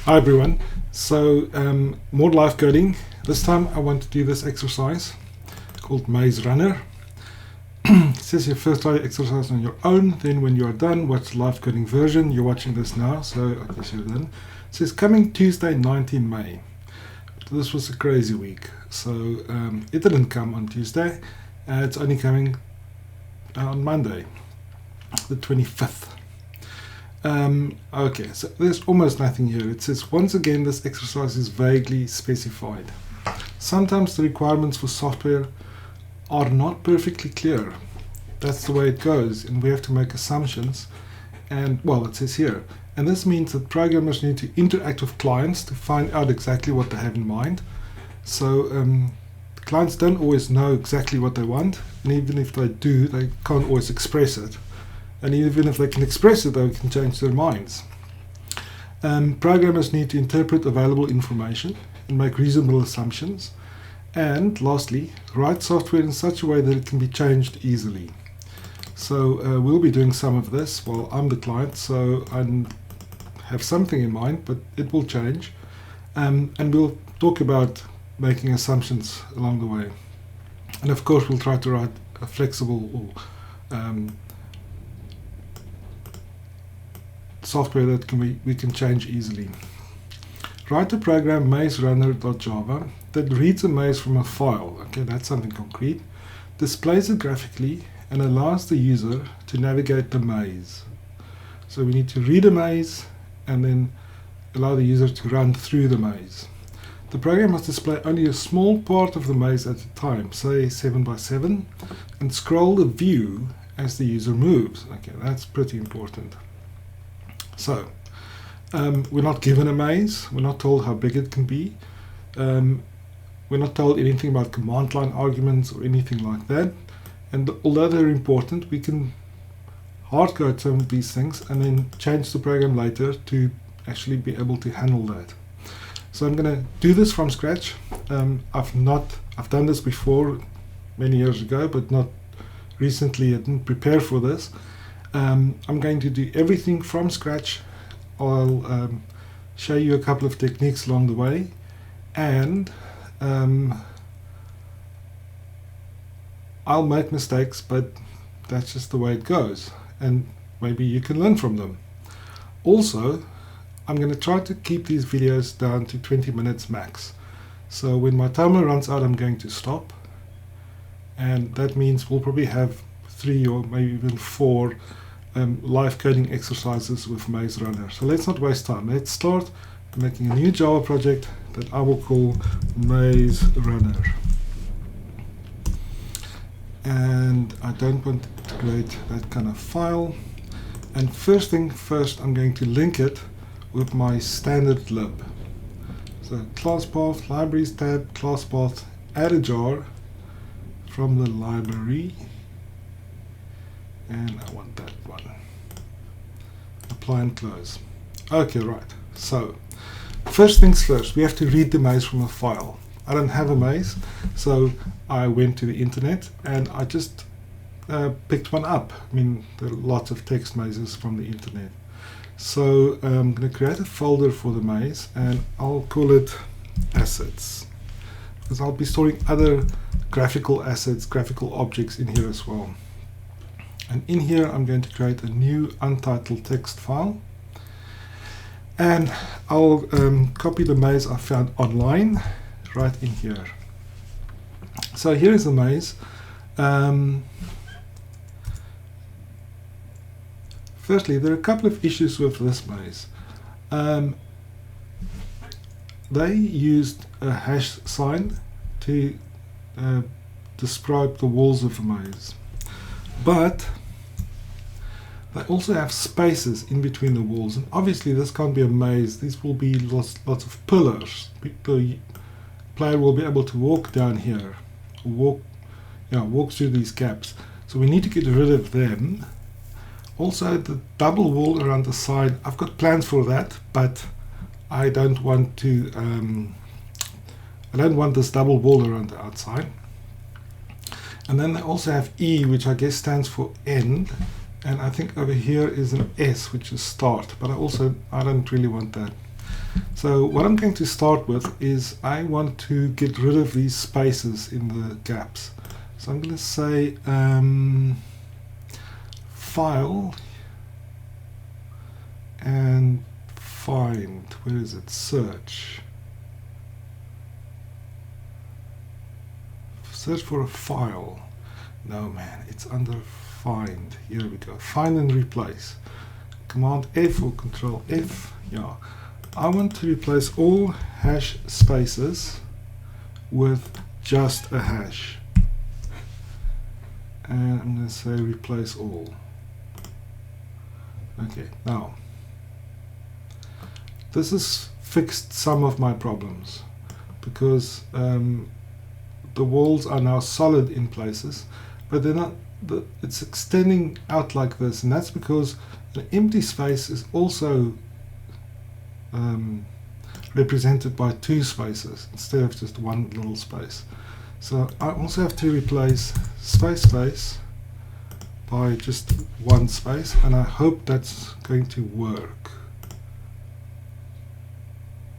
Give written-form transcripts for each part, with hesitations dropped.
Hi everyone. So more live coding. This time I want to do this exercise called MazeRunner. It says you first try the exercise on your own, then when you are done, watch the live coding version. You're watching this now, so I guess you're done. It says coming Tuesday 19 May. This was a crazy week, so it didn't come on Tuesday. It's only coming on Monday, the 25th. Okay, so there's almost nothing here. It says, once again, this exercise is vaguely specified. Sometimes the requirements for software are not perfectly clear. That's the way it goes, and we have to make assumptions. And, well, it says here, and this means that programmers need to interact with clients to find out exactly what they have in mind. So clients don't always know exactly what they want, and even if they do, they can't always express it. And even if they can express it, they can change their minds. Programmers need to interpret available information and make reasonable assumptions. And lastly, write software in such a way that it can be changed easily. So we'll be doing some of this. Well, I'm the client, so I have something in mind, but it will change. And we'll talk about making assumptions along the way. And of course, we'll try to write a flexible software that we can change easily. Write a program MazeRunner.java that reads a maze from a file. Okay, that's something concrete. Displays it graphically and allows the user to navigate the maze. So we need to read a maze and then allow the user to run through the maze. The program must display only a small part of the maze at a time, say 7 by 7, and scroll the view as the user moves. Okay, that's pretty important. So, we're not given a maze, we're not told how big it can be, we're not told anything about command line arguments or anything like that, and although they're important, we can hardcode some of these things and then change the program later to actually be able to handle that. So I'm going to do this from scratch. I've done this before many years ago, but not recently. I didn't prepare for this. I'm going to do everything from scratch. I'll show you a couple of techniques along the way, and I'll make mistakes, but that's just the way it goes, and maybe you can learn from them. Also, I'm going to try to keep these videos down to 20 minutes max. So when my timer runs out, I'm going to stop, and that means we'll probably have 3 or maybe even 4 live coding exercises with MazeRunner. So let's not waste time. Let's start making a new Java project that I will call MazeRunner. And I don't want to create that kind of file. And first thing first, I'm going to link it with my standard lib. So class path, libraries tab, class path, add a jar from the library. And I want that one. Apply and close. Okay, right. So, first things first, we have to read the maze from a file. I don't have a maze, so I went to the internet and I just picked one up. I mean, there are lots of text mazes from the internet. So I'm going to create a folder for the maze and I'll call it assets, because I'll be storing other graphical assets, graphical objects in here as well. And in here I'm going to create a new untitled text file, and I'll copy the maze I found online right in here. So here is the maze. Firstly, there are a couple of issues with this maze. They used a hash sign to describe the walls of the maze. But they also have spaces in between the walls, and obviously this can't be a maze. These will be lots of pillars. The player will be able to walk down here, walk through these gaps. So we need to get rid of them. Also, the double wall around the side, I've got plans for that, but I don't want to. I don't want this double wall around the outside. And then they also have E, which I guess stands for end, and I think over here is an S, which is start, but I don't really want that. So what I'm going to start with is I want to get rid of these spaces in the gaps. So I'm going to say File and find, where is it, search for a file. No man, it's under find. Here we go, find and replace. Command F or Control F. Yeah, I want to replace all hash spaces with just a hash, and I'm going to say replace all. Okay, now this has fixed some of my problems because the walls are now solid in places, but they're not. It's extending out like this, and that's because an empty space is also represented by two spaces instead of just one little space. So I also have to replace space by just one space, and I hope that's going to work.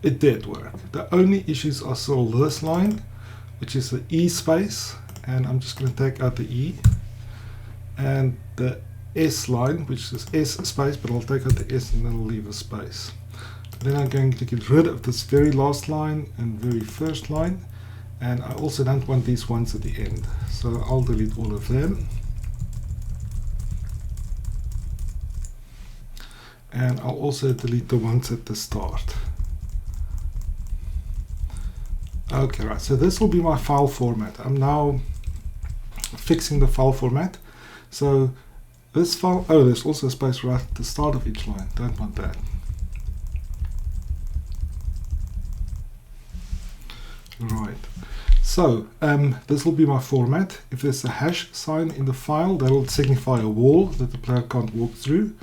It did work. The only issues are still this line, which is the E space, and I'm just going to take out the E, and the S line, which is S space, but I'll take out the S and then I'll leave a space. Then I'm going to get rid of this very last line and very first line, and I also don't want these ones at the end, so I'll delete all of them. And I'll also delete the ones at the start. Okay, right, so this will be my file format. I'm now fixing the file format. So this file, oh, there's also a space right at the start of each line. Don't want that. Right, so this will be my format. If there's a hash sign in the file, that will signify a wall that the player can't walk through.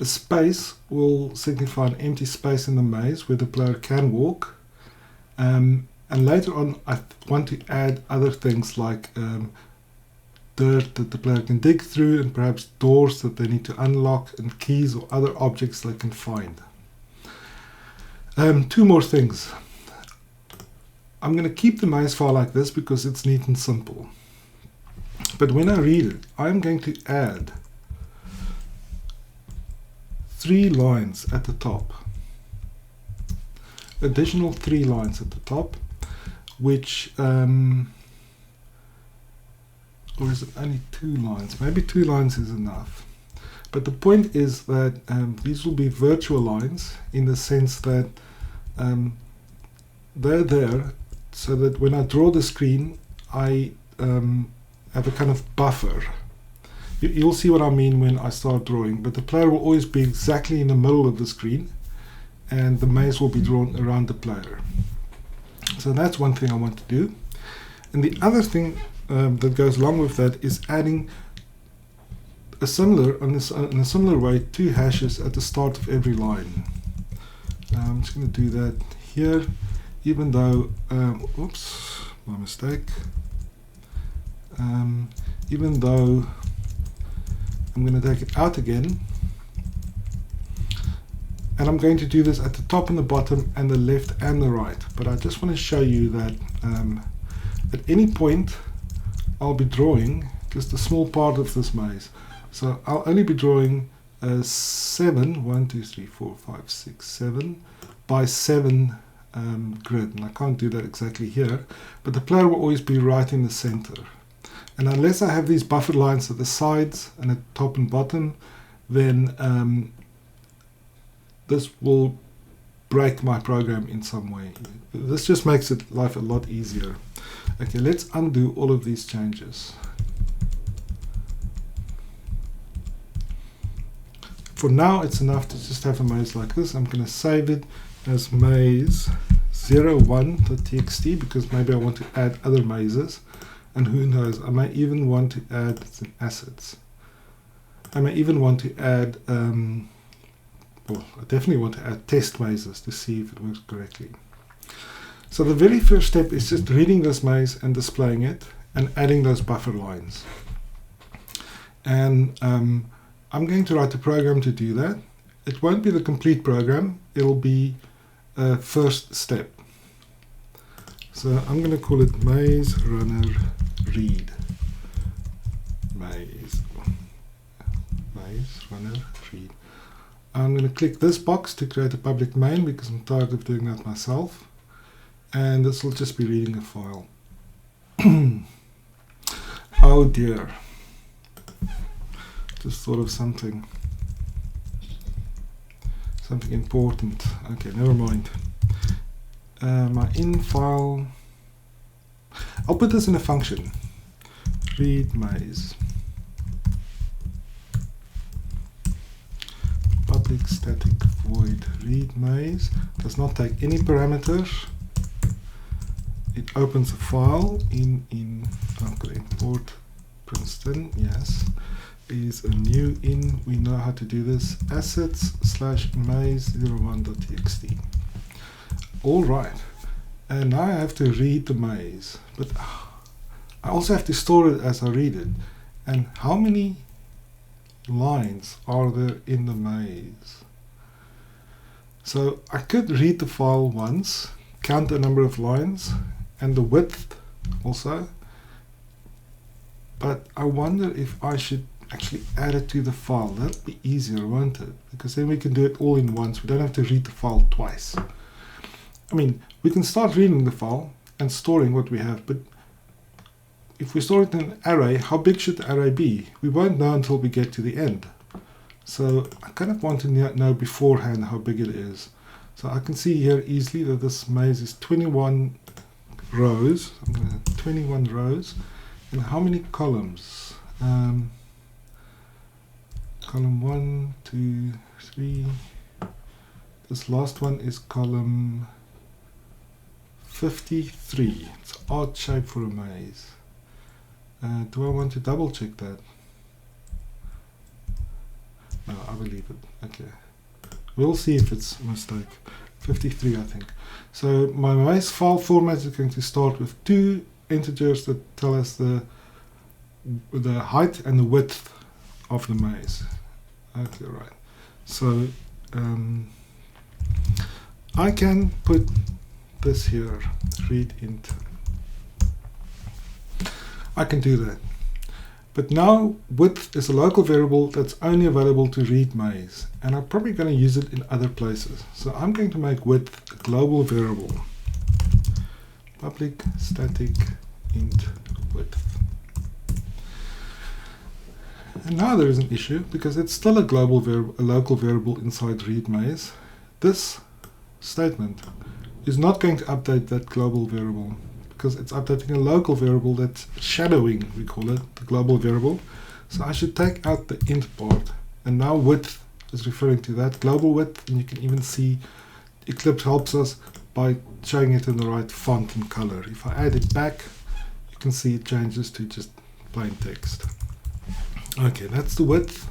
A space will signify an empty space in the maze where the player can walk. And later on, I want to add other things like dirt that the player can dig through, and perhaps doors that they need to unlock, and keys or other objects they can find. Two more things. I'm going to keep the maze file like this because it's neat and simple. But when I read it, I'm going to add 3 lines at the top. Additional 3 lines at the top, which or is it only 2 lines? Maybe 2 lines is enough. But the point is that these will be virtual lines in the sense that they're there so that when I draw the screen, I have a kind of buffer. You'll see what I mean when I start drawing, but the player will always be exactly in the middle of the screen, and the maze will be drawn around the player. So that's one thing I want to do. And the other thing that goes along with that is adding a similar, in a similar way, 2 hashes at the start of every line. I'm just going to do that here, even though, oops, my mistake. Even though I'm going to take it out again, and I'm going to do this at the top and the bottom and the left and the right. But I just want to show you that at any point I'll be drawing just a small part of this maze. So I'll only be drawing 7, 1, 2, 3, 4, 5, 6, 7 by 7 grid, and I can't do that exactly here, but the player will always be right in the center. And unless I have these buffer lines at the sides and at top and bottom, then this will break my program in some way. This just makes life a lot easier. Okay, let's undo all of these changes. For now, it's enough to just have a maze like this. I'm going to save it as MazeRunner.txt because maybe I want to add other mazes. And who knows, I may even want to add some assets. I may even want to add, well, I definitely want to add test mazes to see if it works correctly. So the very first step is just reading this maze and displaying it and adding those buffer lines. And I'm going to write a program to do that. It won't be the complete program. It'll be first step. So I'm going to call it MazeRunner Read. MazeRunner Read. I'm going to click this box to create a public main because I'm tired of doing that myself. And this will just be reading a file. Oh dear. Just thought of something important. Okay, never mind. My in file, I'll put this in a function. Read maze. Public static void read maze. Does not take any parameters. It opens a file in I'm going to import Princeton, yes. Is a new in, we know how to do this, assets/maze01.txt. Alright, and now I have to read the maze, but I also have to store it as I read it. And how many lines are there in the maze? So I could read the file once, count the number of lines, and the width also, but I wonder if I should actually add it to the file. That'd be easier, won't it? Because then we can do it all in once. We don't have to read the file twice. I mean, we can start reading the file and storing what we have, but if we store it in an array, how big should the array be? We won't know until we get to the end. So I kind of want to know beforehand how big it is. So I can see here easily that this maze is 21 rows. I'm going to 21 rows. And how many columns? Column 1, 2, 3. This last one is column 53. It's an odd shape for a maze. Do I want to double check that? No, I believe it. Okay. We'll see if it's a mistake. 53, I think. So my maze file format is going to start with two integers that tell us the height and the width of the maze. Okay, right. So I can put this here, read int. I can do that. But now width is a local variable that's only available to read maze, and I'm probably going to use it in other places. So I'm going to make width a global variable. Public static int width. And now there is an issue because it's still a global variable, a local variable inside read maze. This statement is not going to update that global variable because it's updating a local variable that's shadowing, we call it, the global variable. So I should take out the int part, and now width is referring to that global width, and you can even see Eclipse helps us by showing it in the right font and color. If I add it back, you can see it changes to just plain text. Okay, that's the width.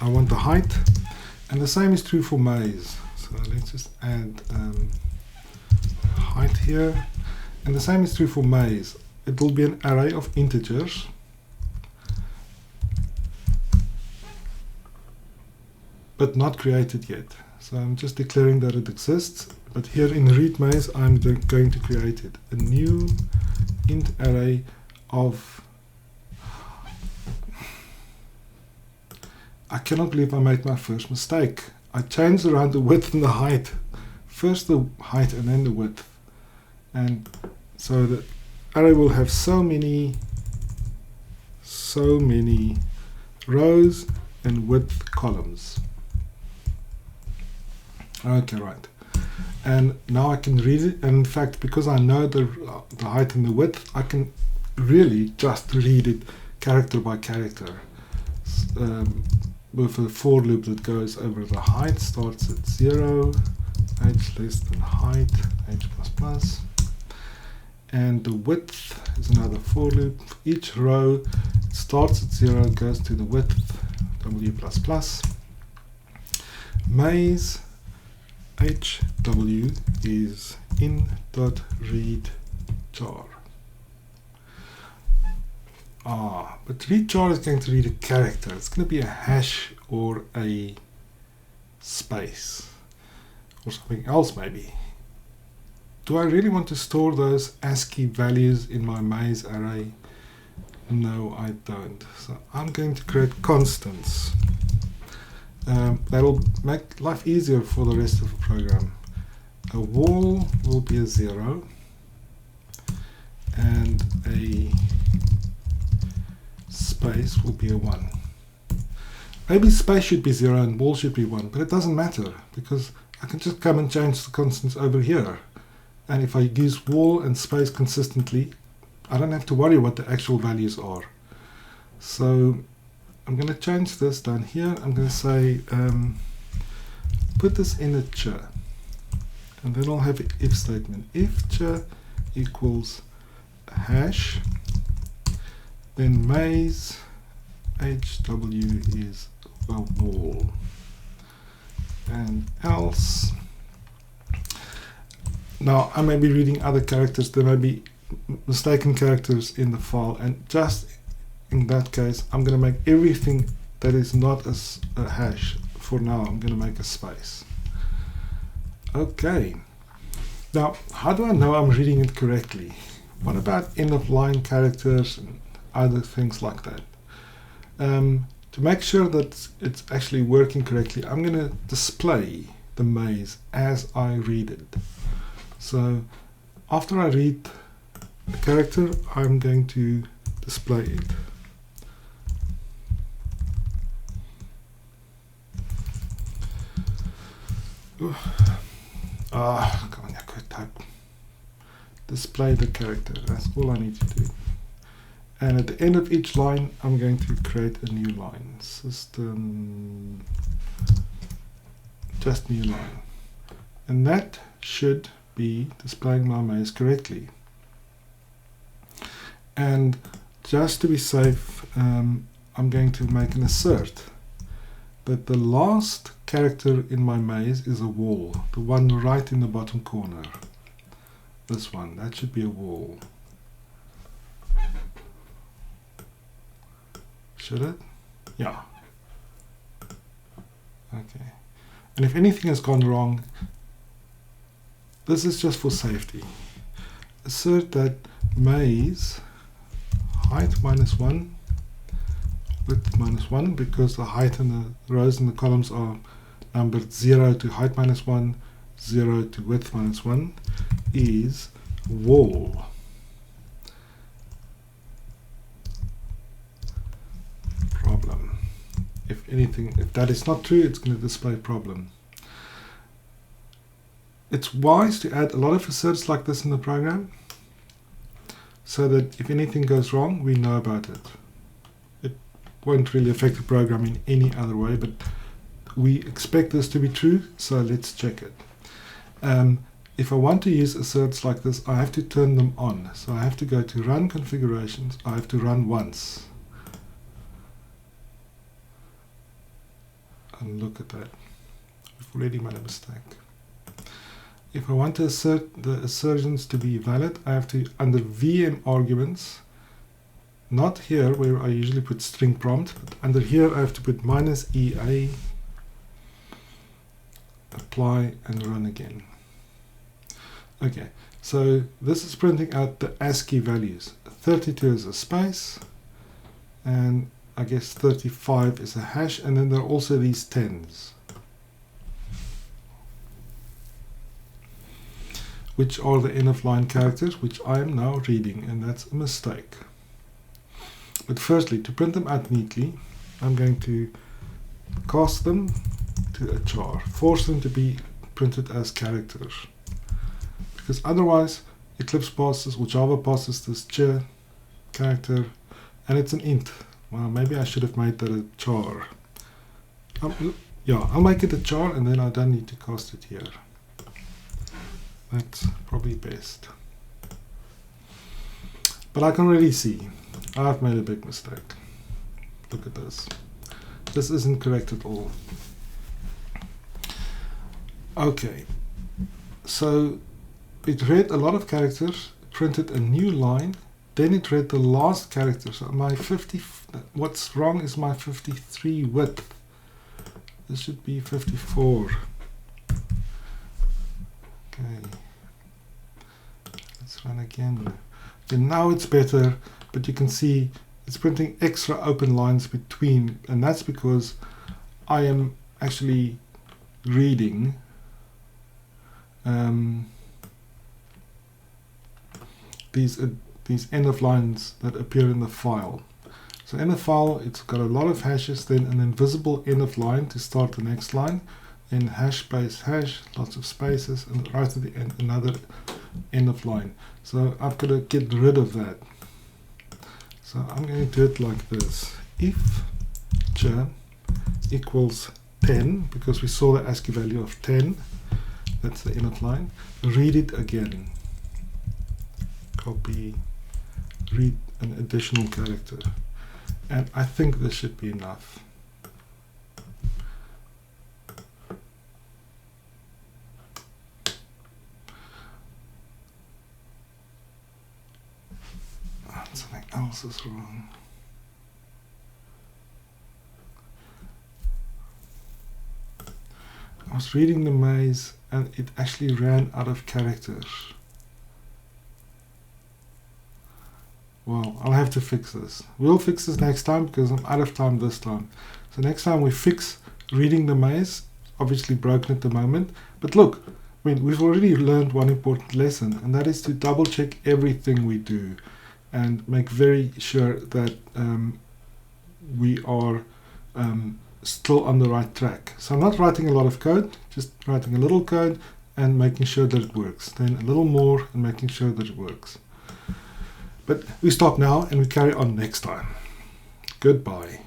I want the height, and the same is true for maze. So let's just add height here, and the same is true for maze. It will be an array of integers, but not created yet. So I'm just declaring that it exists, but here in read maze I'm going to create it. A new int array of, I cannot believe I made my first mistake. I changed around the width and the height. First the height and then the width. And so the array will have so many rows and width columns. Okay, right. And now I can read it. And in fact, because I know the height and the width, I can really just read it character by character. With a for loop that goes over the height, starts at 0, age less than height, age plus plus. And the width is another for loop. For each row, it starts at 0, goes to the width, w plus plus. Maze HW is in.readchar. But readchar is going to read a character. It's going to be a hash or a space. or something else maybe. Do I really want to store those ASCII values in my maze array? No, I don't. So I'm going to create constants. That'll make life easier for the rest of the program. A wall will be a 0, and a space will be a 1. Maybe space should be 0 and wall should be 1, but it doesn't matter, because I can just come and change the constants over here. And if I use wall and space consistently, I don't have to worry what the actual values are. So I'm going to change this down here. I'm going to say put this in a char, and then I'll have an if statement. If char equals hash, then maze HW is a wall, and else. Now I may be reading other characters, there may be mistaken characters in the file, and just in that case I'm going to make everything that is not as a hash for now. I'm going to make a space. Okay, now how do I know I'm reading it correctly? What about end of line characters and other things like that? To make sure that it's actually working correctly, I'm going to display the maze as I read it. So after I read the character, I'm going to display it. Come on, I could type. Display the character, that's all I need to do. And at the end of each line, I'm going to create a new line. System, just new line. And that should be displaying my maze correctly. And just to be safe, I'm going to make an assert that the last character in my maze is a wall, the one right in the bottom corner. This one, that should be a wall. Should it? Yeah. Okay. And if anything has gone wrong, this is just for safety. Assert that maze height -1, width -1, because the height and the rows and the columns are numbered 0 to height -1, 0 to width -1, is wall. Problem. If that is not true, it's going to display problem. It's wise to add a lot of asserts like this in the program, so that if anything goes wrong, we know about it. It won't really affect the program in any other way, but we expect this to be true, so let's check it. If I want to use asserts like this, I have to turn them on. So I have to go to run configurations, I have to run once. And look at that, we've already made a mistake. If I want to assert the assertions to be valid, I have to, under VM arguments, not here where I usually put string prompt, but under here I have to put -EA, apply and run again. Okay, so this is printing out the ASCII values. 32 is a space, and I guess 35 is a hash, and then there are also these 10s, which are the end of line characters, which I am now reading, and that's a mistake. But firstly, to print them out neatly, I'm going to cast them to a char, force them to be printed as characters, because otherwise Eclipse passes, or Java passes this char character, and it's an int. Well, maybe I should have made that a char. Yeah, I'll make it a char, and then I don't need to cast it here. That's probably best. But I can really see I've made a big mistake. Look at this. This isn't correct at all. Okay, so it read a lot of characters, printed a new line, then it read the last character. So my 50, what's wrong is my 53 width. This should be 54. Okay, let's run again. And now it's better, but you can see it's printing extra open lines between, and that's because I am actually reading these end of lines that appear in the file. So in the file, it's got a lot of hashes, then an invisible end of line to start the next line, then hash space hash, lots of spaces, and right at the end another end of line. So I've got to get rid of that. So I'm going to do it like this. If j equals 10, because we saw the ASCII value of 10, that's the end of line, read it again. Copy, read an additional character. And I think this should be enough. Something else is wrong. I was reading the maze and it actually ran out of characters. Well, I'll have to fix this. We'll fix this next time because I'm out of time this time. So next time we fix reading the maze. Obviously broken at the moment. But look, I mean, we've already learned one important lesson, and that is to double check everything we do and make very sure that we are still on the right track. So I'm not writing a lot of code, just writing a little code and making sure that it works. Then a little more and making sure that it works. But we stop now and we carry on next time. Goodbye.